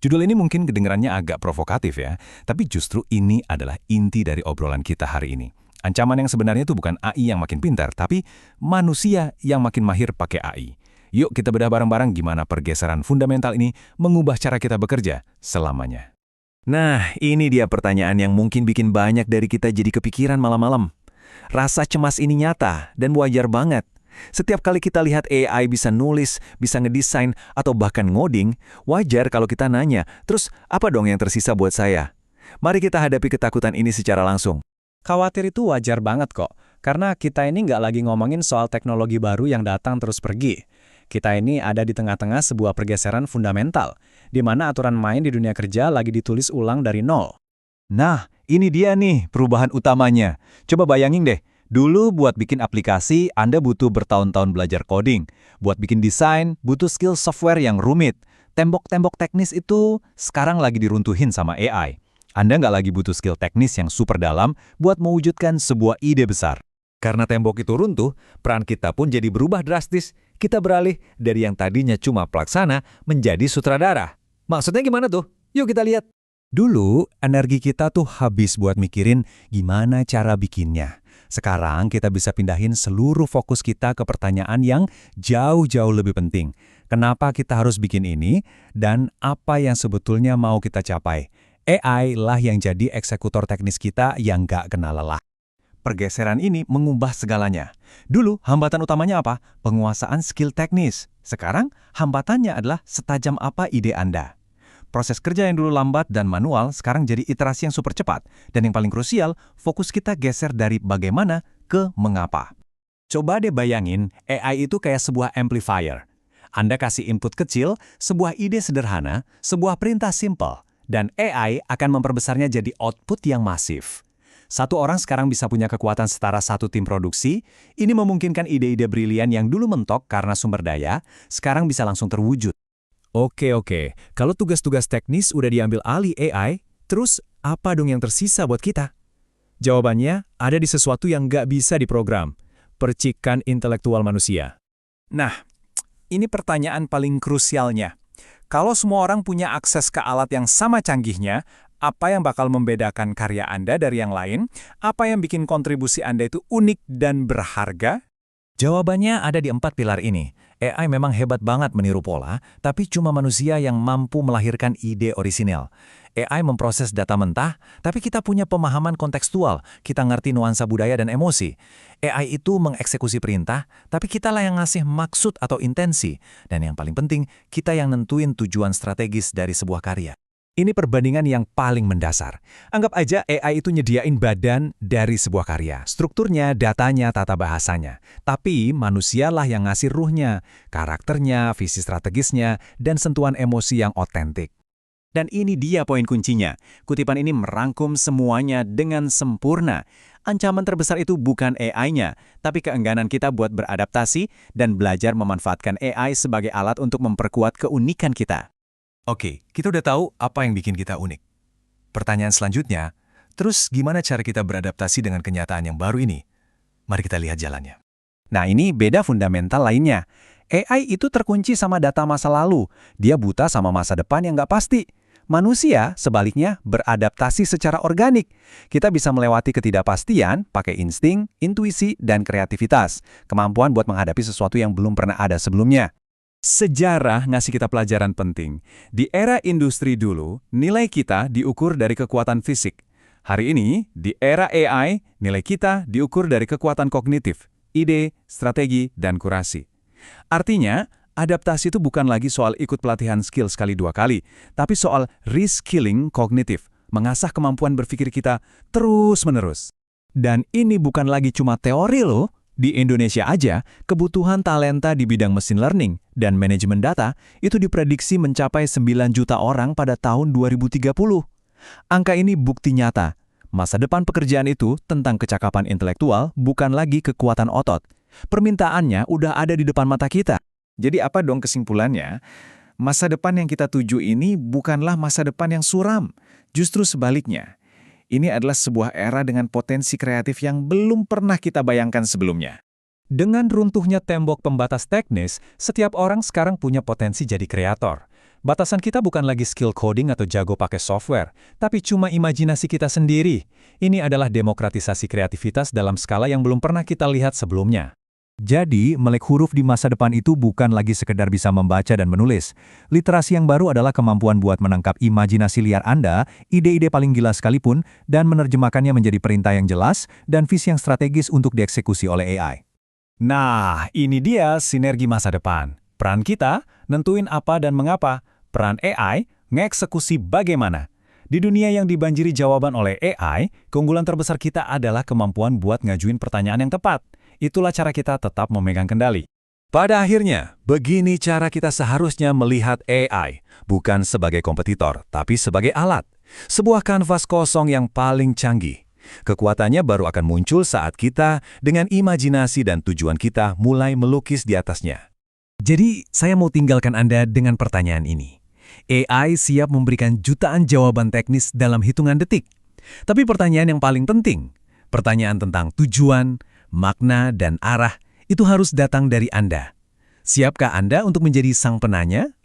Judul ini mungkin kedengarannya agak provokatif ya, tapi justru ini adalah inti dari obrolan kita hari ini. Ancaman yang sebenarnya itu bukan AI yang makin pintar, tapi manusia yang makin mahir pakai AI. Yuk kita bedah bareng-bareng gimana pergeseran fundamental ini mengubah cara kita bekerja selamanya. Nah, ini dia pertanyaan yang mungkin bikin banyak dari kita jadi kepikiran malam-malam. Rasa cemas ini nyata dan wajar banget. Setiap kali kita lihat AI bisa nulis, bisa ngedesain, atau bahkan ngoding, wajar kalau kita nanya, terus apa dong yang tersisa buat saya? Mari kita hadapi ketakutan ini secara langsung. Khawatir itu wajar banget kok, karena kita ini nggak lagi ngomongin soal teknologi baru yang datang terus pergi. Kita ini ada di tengah-tengah sebuah pergeseran fundamental, di mana aturan main di dunia kerja lagi ditulis ulang dari nol. Nah, ini dia nih perubahan utamanya. Coba bayangin deh, dulu buat bikin aplikasi, Anda butuh bertahun-tahun belajar coding. Buat bikin desain, butuh skill software yang rumit. Tembok-tembok teknis itu sekarang lagi diruntuhin sama AI. Anda nggak lagi butuh skill teknis yang super dalam buat mewujudkan sebuah ide besar. Karena tembok itu runtuh, peran kita pun jadi berubah drastis. Kita beralih dari yang tadinya cuma pelaksana menjadi sutradara. Maksudnya gimana tuh? Yuk kita lihat. Dulu, energi kita tuh habis buat mikirin gimana cara bikinnya. Sekarang kita bisa pindahin seluruh fokus kita ke pertanyaan yang jauh-jauh lebih penting. Kenapa kita harus bikin ini, dan apa yang sebetulnya mau kita capai? AI lah yang jadi eksekutor teknis kita yang nggak kenal lelah. Pergeseran ini mengubah segalanya. Dulu, hambatan utamanya apa? Penguasaan skill teknis. Sekarang, hambatannya adalah setajam apa ide Anda. Proses kerja yang dulu lambat dan manual sekarang jadi iterasi yang super cepat. Dan yang paling krusial, fokus kita geser dari bagaimana ke mengapa. Coba deh bayangin, AI itu kayak sebuah amplifier. Anda kasih input kecil, sebuah ide sederhana, sebuah perintah simple, dan AI akan memperbesarnya jadi output yang masif. Satu orang sekarang bisa punya kekuatan setara satu tim produksi. Ini memungkinkan ide-ide brilian yang dulu mentok karena sumber daya, sekarang bisa langsung terwujud. Oke. Kalau tugas-tugas teknis udah diambil alih AI, terus apa dong yang tersisa buat kita? Jawabannya ada di sesuatu yang nggak bisa diprogram. Percikan intelektual manusia. Nah, ini pertanyaan paling krusialnya. Kalau semua orang punya akses ke alat yang sama canggihnya, apa yang bakal membedakan karya Anda dari yang lain? Apa yang bikin kontribusi Anda itu unik dan berharga? Jawabannya ada di 4 pilar ini. AI memang hebat banget meniru pola, tapi cuma manusia yang mampu melahirkan ide orisinal. AI memproses data mentah, tapi kita punya pemahaman kontekstual, kita ngerti nuansa budaya dan emosi. AI itu mengeksekusi perintah, tapi kita lah yang ngasih maksud atau intensi. Dan yang paling penting, kita yang nentuin tujuan strategis dari sebuah karya. Ini perbandingan yang paling mendasar. Anggap aja AI itu nyediain badan dari sebuah karya. Strukturnya, datanya, tata bahasanya. Tapi manusialah yang ngasih ruhnya, karakternya, visi strategisnya, dan sentuhan emosi yang otentik. Dan ini dia poin kuncinya. Kutipan ini merangkum semuanya dengan sempurna. Ancaman terbesar itu bukan AI-nya, tapi keengganan kita buat beradaptasi dan belajar memanfaatkan AI sebagai alat untuk memperkuat keunikan kita. Oke, kita udah tahu apa yang bikin kita unik. Pertanyaan selanjutnya, terus gimana cara kita beradaptasi dengan kenyataan yang baru ini? Mari kita lihat jalannya. Nah, ini beda fundamental lainnya. AI itu terkunci sama data masa lalu. Dia buta sama masa depan yang nggak pasti. Manusia, sebaliknya, beradaptasi secara organik. Kita bisa melewati ketidakpastian, pakai insting, intuisi, dan kreativitas. Kemampuan buat menghadapi sesuatu yang belum pernah ada sebelumnya. Sejarah ngasih kita pelajaran penting. Di era industri dulu, nilai kita diukur dari kekuatan fisik. Hari ini, di era AI, nilai kita diukur dari kekuatan kognitif, ide, strategi, dan kurasi. Artinya, adaptasi itu bukan lagi soal ikut pelatihan skill sekali 2 kali, tapi soal reskilling kognitif, mengasah kemampuan berpikir kita terus-menerus. Dan ini bukan lagi cuma teori loh. Di Indonesia aja, kebutuhan talenta di bidang mesin learning dan manajemen data itu diprediksi mencapai 9 juta orang pada tahun 2030. Angka ini bukti nyata. Masa depan pekerjaan itu tentang kecakapan intelektual bukan lagi kekuatan otot. Permintaannya udah ada di depan mata kita. Jadi apa dong kesimpulannya? Masa depan yang kita tuju ini bukanlah masa depan yang suram. Justru sebaliknya. Ini adalah sebuah era dengan potensi kreatif yang belum pernah kita bayangkan sebelumnya. Dengan runtuhnya tembok pembatas teknis, setiap orang sekarang punya potensi jadi kreator. Batasan kita bukan lagi skill coding atau jago pakai software, tapi cuma imajinasi kita sendiri. Ini adalah demokratisasi kreativitas dalam skala yang belum pernah kita lihat sebelumnya. Jadi, melek huruf di masa depan itu bukan lagi sekedar bisa membaca dan menulis. Literasi yang baru adalah kemampuan buat menangkap imajinasi liar Anda, ide-ide paling gila sekalipun, dan menerjemahkannya menjadi perintah yang jelas dan visi yang strategis untuk dieksekusi oleh AI. Nah, ini dia sinergi masa depan. Peran kita, nentuin apa dan mengapa. Peran AI, ngeksekusi bagaimana. Di dunia yang dibanjiri jawaban oleh AI, keunggulan terbesar kita adalah kemampuan buat ngajuin pertanyaan yang tepat. Itulah cara kita tetap memegang kendali. Pada akhirnya, begini cara kita seharusnya melihat AI, bukan sebagai kompetitor, tapi sebagai alat. Sebuah kanvas kosong yang paling canggih. Kekuatannya baru akan muncul saat kita, dengan imajinasi dan tujuan kita, mulai melukis di atasnya. Jadi, saya mau tinggalkan Anda dengan pertanyaan ini. AI siap memberikan jutaan jawaban teknis dalam hitungan detik. Tapi pertanyaan yang paling penting, pertanyaan tentang tujuan, makna, dan arah, itu harus datang dari Anda. Siapkah Anda untuk menjadi sang penanya?